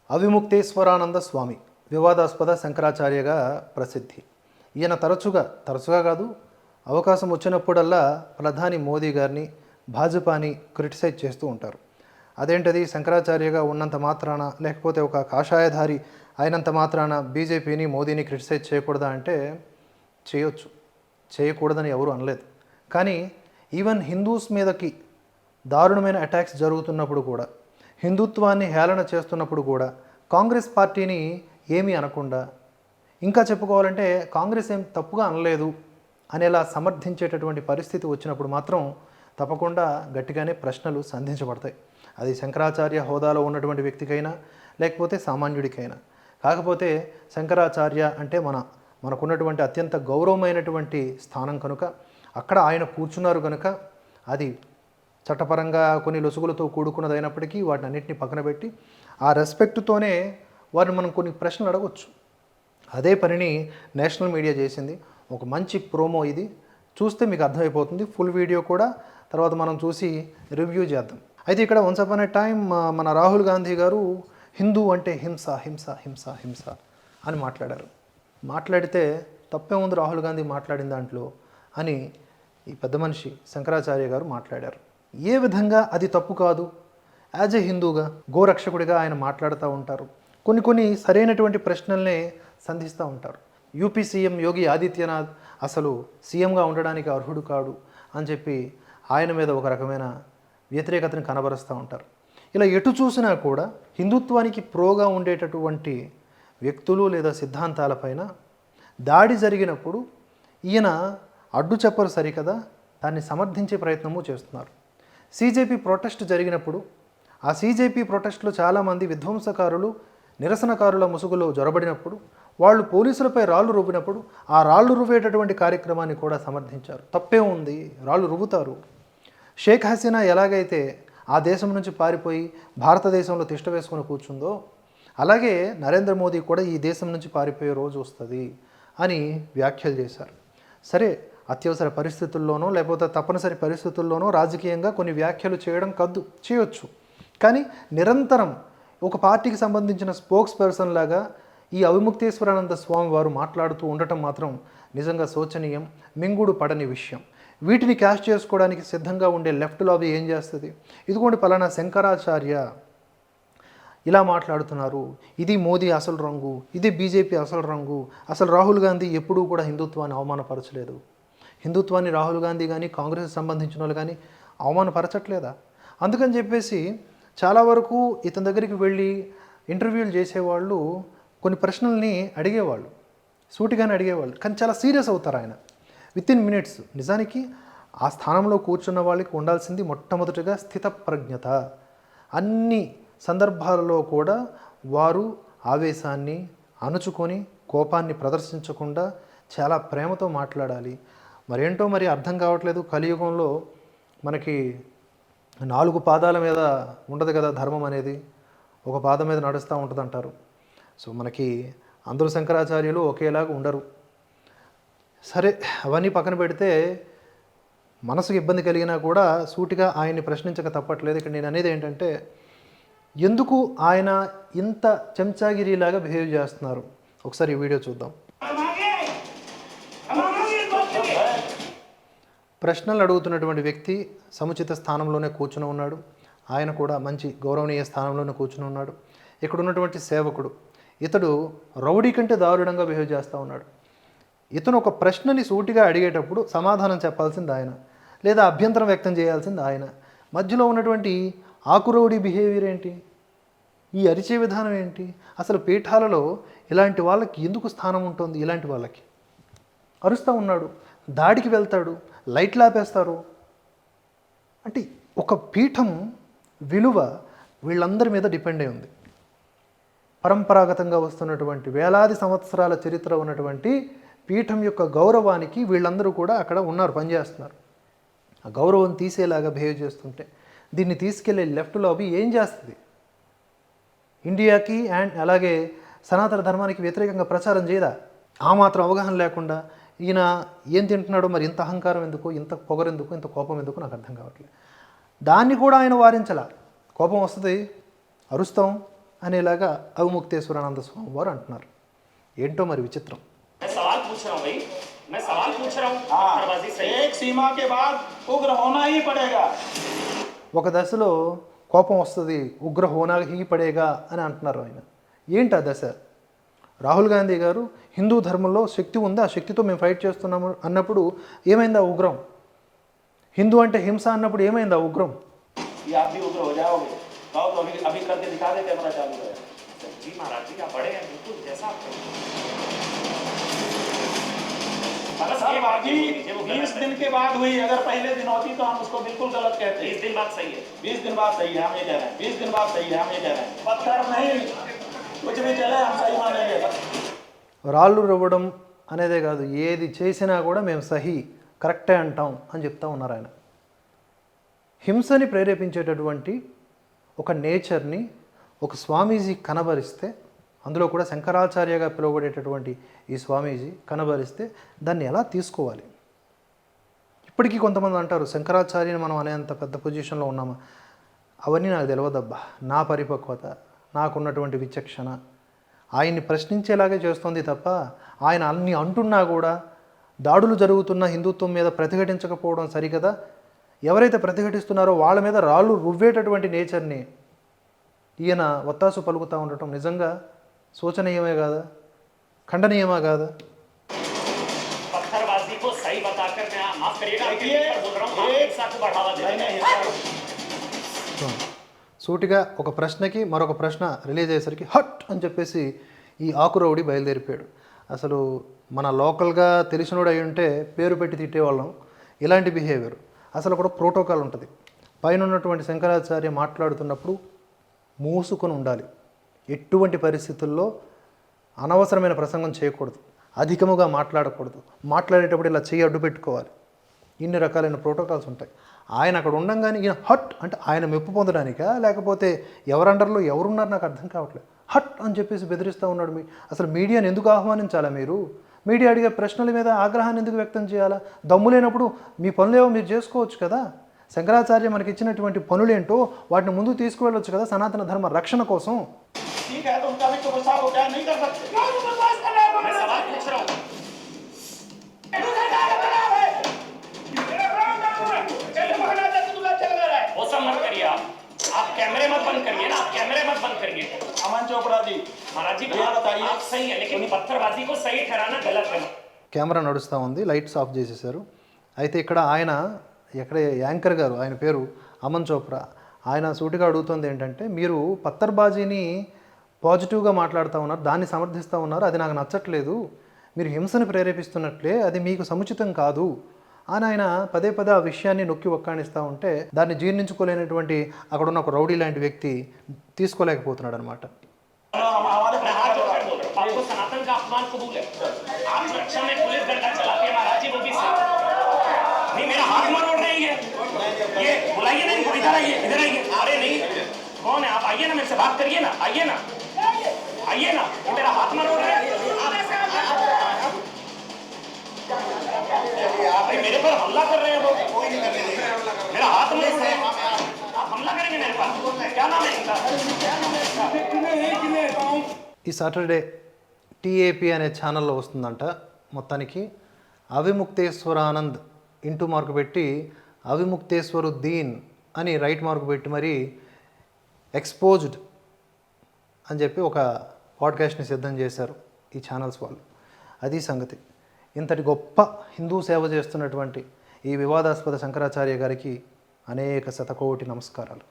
అవిముక్తేశ్వరానంద స్వామి వివాదాస్పద శంకరాచార్యగా ప్రసిద్ధి. ఈయన తరచుగా కాదు, అవకాశం వచ్చినప్పుడల్లా ప్రధాని మోదీ గారిని, భాజపాని క్రిటిసైజ్ చేస్తూ ఉంటారు. అదేంటది, శంకరాచార్యగా ఉన్నంత మాత్రాన, లేకపోతే ఒక కాషాయధారి అయినంత మాత్రాన బీజేపీని, మోదీని క్రిటిసైజ్ చేయకూడదా అంటే చేయొచ్చు, చేయకూడదని ఎవరు అనలేదు. కానీ ఈవెన్ హిందూస్ మీదకి దారుణమైన అటాక్స్ జరుగుతున్నప్పుడు కూడా, హిందుత్వాన్ని హేళన చేస్తున్నప్పుడు కూడా కాంగ్రెస్ పార్టీని ఏమీ అనకుండా, ఇంకా చెప్పుకోవాలంటే కాంగ్రెస్ ఏం తప్పుగా అనలేదు అనేలా సమర్థించేటటువంటి పరిస్థితి వచ్చినప్పుడు మాత్రం తప్పకుండా గట్టిగానే ప్రశ్నలు సంధించబడతాయి. అది శంకరాచార్య హోదాలో ఉన్నటువంటి వ్యక్తికైనా, లేకపోతే సామాన్యుడికైనా. కాకపోతే శంకరాచార్య అంటే మనకున్నటువంటి అత్యంత గౌరవమైనటువంటి స్థానం కనుక, అక్కడ ఆయన కూర్చున్నారు కనుక, అది చట్టపరంగా కొన్ని లొసుగులతో కూడుకున్నదైనప్పటికీ వాటిని అన్నింటినీ పక్కన పెట్టి ఆ రెస్పెక్ట్తోనే వారిని మనం కొన్ని ప్రశ్నలు అడగవచ్చు. అదే పనిని నేషనల్ మీడియా చేసింది. ఒక మంచి ప్రోమో ఇది, చూస్తే మీకు అర్థమైపోతుంది. ఫుల్ వీడియో కూడా తర్వాత మనం చూసి రివ్యూ చేద్దాం. అయితే ఇక్కడ వన్స్ అపాన్ ఎ టైం మన రాహుల్ గాంధీ గారు హిందూ అంటే హింస హింస హింస హింస అని మాట్లాడారు. మాట్లాడితే తప్పే ఉంది రాహుల్ గాంధీ మాట్లాడిన దాంట్లో అని ఈ పెద్ద మనిషి శంకరాచార్య గారు మాట్లాడారు. ఏ విధంగా అది తప్పు కాదు? యాజ్ ఎ హిందూగా, గోరక్షకుడిగా ఆయన మాట్లాడుతూ ఉంటారు. కొన్ని సరైనటువంటి ప్రశ్నల్నే సంధిస్తూ ఉంటారు. యూపీ సీఎం యోగి ఆదిత్యనాథ్ అసలు సీఎంగా ఉండడానికి అర్హుడు కాడు అని చెప్పి ఆయన మీద ఒక రకమైన వ్యతిరేకతను కనబరుస్తూ ఉంటారు. ఇలా ఎటు చూసినా కూడా హిందుత్వానికి ప్రోగా ఉండేటటువంటి వ్యక్తులు లేదా సిద్ధాంతాలపైన దాడి జరిగినప్పుడు ఈయన అడ్డు చెప్పరు సరికదా, దాన్ని సమర్థించే ప్రయత్నము చేస్తున్నారు. సీజేపీ ప్రొటెస్ట్ జరిగినప్పుడు ఆ సీజేపీ ప్రొటెస్ట్లో చాలామంది విధ్వంసకారులు నిరసనకారుల ముసుగులో జొరబడినప్పుడు వాళ్ళు పోలీసులపై రాళ్ళు రువ్వినప్పుడు ఆ రాళ్ళు రువ్వేటటువంటి కార్యక్రమాన్ని కూడా సమర్థించారు. తప్పే ఉంది, రాళ్ళు రువ్వుతారు. షేక్ హసీనా ఎలాగైతే ఆ దేశం నుంచి పారిపోయి భారతదేశంలో తిష్ట వేసుకొని కూర్చుందో, అలాగే నరేంద్ర మోదీ కూడా ఈ దేశం నుంచి పారిపోయే రోజు వస్తుంది అని వ్యాఖ్యలు చేశారు. సరే, అత్యవసర పరిస్థితుల్లోనో లేకపోతే తప్పనిసరి పరిస్థితుల్లోనో రాజకీయంగా కొన్ని వ్యాఖ్యలు చేయడం చేయొచ్చు. కానీ నిరంతరం ఒక పార్టీకి సంబంధించిన స్పోక్స్ పర్సన్ లాగా ఈ అవిముక్తేశ్వరానంద స్వామి వారు మాట్లాడుతూ ఉండటం మాత్రం నిజంగా శోచనీయం, మింగుడు పడని విషయం. వీటిని క్యాష్ చేసుకోవడానికి సిద్ధంగా ఉండే లెఫ్ట్ లాబీ ఏం చేస్తుంది? ఇదిగోండి పలానా శంకరాచార్య ఇలా మాట్లాడుతున్నారు, ఇది మోదీ అసలు రంగు, ఇది బీజేపీ అసలు రంగు, అసలు రాహుల్ గాంధీ ఎప్పుడూ కూడా హిందుత్వాన్ని అవమానపరచలేదు, హిందుత్వాన్ని రాహుల్ గాంధీ కానీ కాంగ్రెస్కి సంబంధించిన వాళ్ళు కానీ అవమానపరచట్లేదా? అందుకని చెప్పేసి చాలా వరకు ఇతని దగ్గరికి వెళ్ళి ఇంటర్వ్యూలు చేసేవాళ్ళు కొన్ని ప్రశ్నల్ని అడిగేవాళ్ళు, సూటిగానే అడిగేవాళ్ళు. కానీ చాలా సీరియస్ అవుతారు ఆయన వితిన్ మినిట్స్. నిజానికి ఆ స్థానంలో కూర్చున్న వాళ్ళకి ఉండాల్సింది మొట్టమొదటిగా స్థితప్రజ్ఞత. అన్ని సందర్భాలలో కూడా వారు ఆవేశాన్ని అణుచుకొని కోపాన్ని ప్రదర్శించకుండా చాలా ప్రేమతో మాట్లాడాలి. మరేంటో మరి అర్థం కావట్లేదు. కలియుగంలో మనకి 4 పాదాల మీద ఉండదు కదా ధర్మం అనేది, ఒక పాదం మీద నడుస్తూ ఉంటుంది అంటారు. సో మనకి అందరూ శంకరాచార్యులు ఒకేలాగా ఉండరు. సరే, అవన్నీ పక్కన పెడితే మనసుకు ఇబ్బంది కలిగినా కూడా సూటిగా ఆయన్ని ప్రశ్నించక తప్పట్లేదు. ఇక్కడ నేను అనేది ఏంటంటే, ఎందుకు ఆయన ఇంత చెంచాగిరిలాగా బిహేవ్ చేస్తున్నారు? ఒకసారి ఈ వీడియో చూద్దాం. ప్రశ్నలు అడుగుతున్నటువంటి వ్యక్తి సముచిత స్థానంలోనే కూర్చుని ఉన్నాడు. ఆయన కూడా మంచి గౌరవనీయ స్థానంలోనే కూర్చుని ఉన్నాడు. ఇక్కడ ఉన్నటువంటి సేవకుడు, ఇతడు రౌడీ కంటే దారుణంగా బిహేవ్ చేస్తూ ఉన్నాడు. ఇతను ఒక ప్రశ్నని సూటిగా అడిగేటప్పుడు సమాధానం చెప్పాల్సింది ఆయన, లేదా అభ్యంతరం వ్యక్తం చేయాల్సింది ఆయన. మధ్యలో ఉన్నటువంటి ఆకురౌడీ బిహేవియర్ ఏంటి? ఈ అరిచే విధానం ఏంటి? అసలు పీఠాలలో ఇలాంటి వాళ్ళకి ఎందుకు స్థానం ఉంటుంది? ఇలాంటి వాళ్ళకి అరుస్తూ ఉన్నాడు, దాడికి వెళ్తాడు, లైట్లు ఆపేస్తారు. అంటే ఒక పీఠం విలువ వీళ్ళందరి మీద డిపెండ్ అయి ఉంది. పరంపరాగతంగా వస్తున్నటువంటి వేలాది సంవత్సరాల చరిత్ర ఉన్నటువంటి పీఠం యొక్క గౌరవానికి వీళ్ళందరూ కూడా అక్కడ ఉన్నారు, పనిచేస్తున్నారు. ఆ గౌరవం తీసేలాగా బిహేవ్ చేస్తుంటే దీన్ని తీసుకెళ్లే లెఫ్ట్ లాబీ ఏం చేస్తుంది? ఇండియాకి అండ్ అలాగే సనాతన ధర్మానికి వ్యతిరేకంగా ప్రచారం చేయదా? ఆ మాత్రం అవగాహన లేకుండా ఈయన ఏం తింటున్నాడో మరి, ఇంత అహంకారం ఎందుకు, ఇంత పొగరెందుకు, ఇంత కోపం ఎందుకు నాకు అర్థం కావట్లేదు. దాన్ని కూడా ఆయన వారించాల. కోపం వస్తుంది, అరుస్తాం, అనేలాగా అవిముక్తేశ్వరానంద స్వామి వారు అంటున్నారు. ఏంటో మరి విచిత్రం. मैं सवाल पूछ रहा हूँ भाई, मैं सवाल पूछ रहा हूँ। पत्थरबाजी सही है। एक सीमा के बाद उग्र होना ही पड़ेगा। ఒక దశలో కోపం వస్తుంది, ఉగ్ర హోనాహి పడేగా అని అంటున్నారు ఆయన. ఏంటి ఆ దశ? రాహుల్ గాంధీ గారు హిందూ ధర్మంలో శక్తి ఉంది, ఆ శక్తితో మేము ఫైట్ చేస్తున్నాము అన్నప్పుడు ఏమైంది ఆ ఉగ్రం? హిందూ అంటే హింస అన్నప్పుడు ఏమైంది ఆ ఉగ్రం? ये आप भी उग्र हो जाओगे। कहो तो अभी अभी करके दिखा दे, कैमरा चालू है। जी महाराज जी, आप बड़े हैं बिल्कुल जैसा आप पत्थरबाजी 20 दिन के बाद हुई, अगर पहले दिन होती तो हम उसको बिल्कुल गलत कहते। 20 दिन बाद सही है। 20 दिन बाद सही है, हम ये कह रहे हैं। 20 दिन बाद सही है, हम ये कह रहे हैं। पत्थर नहीं, कुछ भी चले हम सही मानेंगे। రాళ్ళు రువ్వడం అనేదే కాదు, ఏది చేసినా కూడా మేము సహీ కరెక్టే అంటాం అని చెప్తా ఉన్నారు ఆయన. హింసని ప్రేరేపించేటటువంటి ఒక నేచర్ని ఒక స్వామీజీ కనబరిస్తే, అందులో కూడా శంకరాచార్యగా పిలువబడేటటువంటి ఈ స్వామీజీ కనబరిస్తే దాన్ని ఎలా తీసుకోవాలి? ఇప్పటికీ కొంతమంది అంటారు శంకరాచార్యని మనం అనేంత పెద్ద పొజిషన్లో ఉన్నామా? అవన్నీ నాకు తెలియదబ్బా, నా పరిపక్వత, నాకున్నటువంటి విచక్షణ ఆయన్ని ప్రశ్నించేలాగే చేస్తుంది తప్ప ఆయన అన్ని అంటున్నా కూడా దాడులు జరుగుతున్న హిందుత్వం మీద ప్రతిఘటించకపోవడం సరికదా? ఎవరైతే ప్రతిఘటిస్తున్నారో వాళ్ళ మీద రాళ్ళు రువ్వేటటువంటి నేచర్ని ఈయన వత్తాసు పలుకుతూ ఉండటం నిజంగా శోచనీయమే కాదా? ఖండనీయమా కాదా? पत्थरबाजी को सही बताकर मैं माफ करिएगा, आपके ऊपर बोल रहा हूँ, आप हिंसा को बढ़ावा दे रहे हैं। సూటిగా ఒక ప్రశ్నకి మరొక ప్రశ్న రిలీజ్ అయ్యేసరికి హట్ అని చెప్పేసి ఈ ఆకురౌడి బయలుదేరిపోయాడు. అసలు మన లోకల్గా తెలిసినోడు అయి ఉంటే పేరు పెట్టి తిట్టేవాళ్ళం. ఇలాంటి బిహేవియర్ అసలు కూడా ప్రోటోకాల్ ఉంటుంది. పైన ఉన్నటువంటి శంకరాచార్య మాట్లాడుతున్నప్పుడు మూసుకొని ఉండాలి. ఎటువంటి పరిస్థితుల్లో అనవసరమైన ప్రసంగం చేయకూడదు, అధికముగా మాట్లాడకూడదు, మాట్లాడేటప్పుడు ఇలా చెయ్యి అడ్డు పెట్టుకోవాలి. ఇన్ని రకాలైన ప్రోటోకాల్స్ ఉంటాయి. ఆయన అక్కడ ఉండంగానే ఈయన హట్ అంటే ఆయన మెప్పు పొందడానికా, లేకపోతే ఎవరు అండర్లో ఎవరున్నారు నాకు అర్థం కావట్లేదు. హట్ అని చెప్పేసి బెదిరిస్తూ ఉన్నాడు. అసలు మీడియాని ఎందుకు ఆహ్వానించాలా మీరు? మీడియా అడిగే ప్రశ్నల మీద ఆగ్రహాన్ని ఎందుకు వ్యక్తం చేయాలా? దమ్ము లేనప్పుడు మీ పనులేవో మీరు చేసుకోవచ్చు కదా. శంకరాచార్య మనకి ఇచ్చినటువంటి పనులేంటో వాటిని ముందుకు తీసుకువెళ్ళొచ్చు కదా సనాతన ధర్మ రక్షణ కోసం. ठीक है, तो उनका भी तो गुस्सा हो क्या नहीं कर सकते। मैं सवाल पूछ रहा हूँ। वो सब मत करिए आप कैमरे मत बंद करिए ना, आप कैमरे मत बंद करिए। अमन चोपड़ा जी, महाराज जी ये बताइए। आप सही है, लेकिन पत्थरबाजी को सही ठहराना गलत है। కెమెరా నడుస్తూ ఉంది, లైట్స్ ఆఫ్ చేసేసారు. అయితే ఇక్కడ ఆయన యాంకర్ గారు, ఆయన పేరు అమన్ చోప్రా, ఆయన సూటిగా అడుగుతుంది ఏంటంటే, మీరు పత్తర్బాజీని పాజిటివ్గా మాట్లాడుతూ ఉన్నారు, దాన్ని సమర్థిస్తూ ఉన్నారు, అది నాకు నచ్చట్లేదు, మీరు హింసను ప్రేరేపిస్తున్నట్లే, అది మీకు సముచితం కాదు అని ఆయన పదే పదే ఆ విషయాన్ని నొక్కి ఒక్కాణిస్తూ ఉంటే దాన్ని జీర్ణించుకోలేనటువంటి అక్కడ ఉన్న ఒక రౌడీ లాంటి వ్యక్తి తీసుకోలేకపోతున్నాడు అనమాట. आपको सनातन का अपमान कबूल है? आप रक्षा में पुलिस डंडा चलाते हैं महाराज जी, वो भी सही नहीं। मेरा हाथ मरोड़ रही है, ये बुलाइए ना इनको, इधर आइए, इधर आइए। अरे नहीं, कौन है आप? आइए ना, मेरे से बात करिए ना, आइए ना, आइए ना। ये मेरा हाथ मरोड़ रहे हैं, अरे मेरे पर हमला कर रहे हैं वो, मेरा हाथ मरोड़ रहे हैं। आप हमला करेंगे मेरे पास? क्या नाम है इनका? ఈ సాటర్డే టీఏపీ అనే ఛానల్లో వస్తుందంట. మొత్తానికి అవిముక్తేశ్వరానంద్ ఇంటూ మార్కు పెట్టి అవిముక్తేశ్వరుద్దీన్ అని రైట్ మార్కు పెట్టి మరి ఎక్స్పోజ్డ్ అని చెప్పి ఒక పాడ్కాస్ట్ని సిద్ధం చేశారు ఈ ఛానల్స్ వాళ్ళు. అది సంగతి. ఇంతటి గొప్ప హిందూ సేవ చేస్తున్నటువంటి ఈ వివాదాస్పద శంకరాచార్య గారికి అనేక శతకోటి నమస్కారాలు.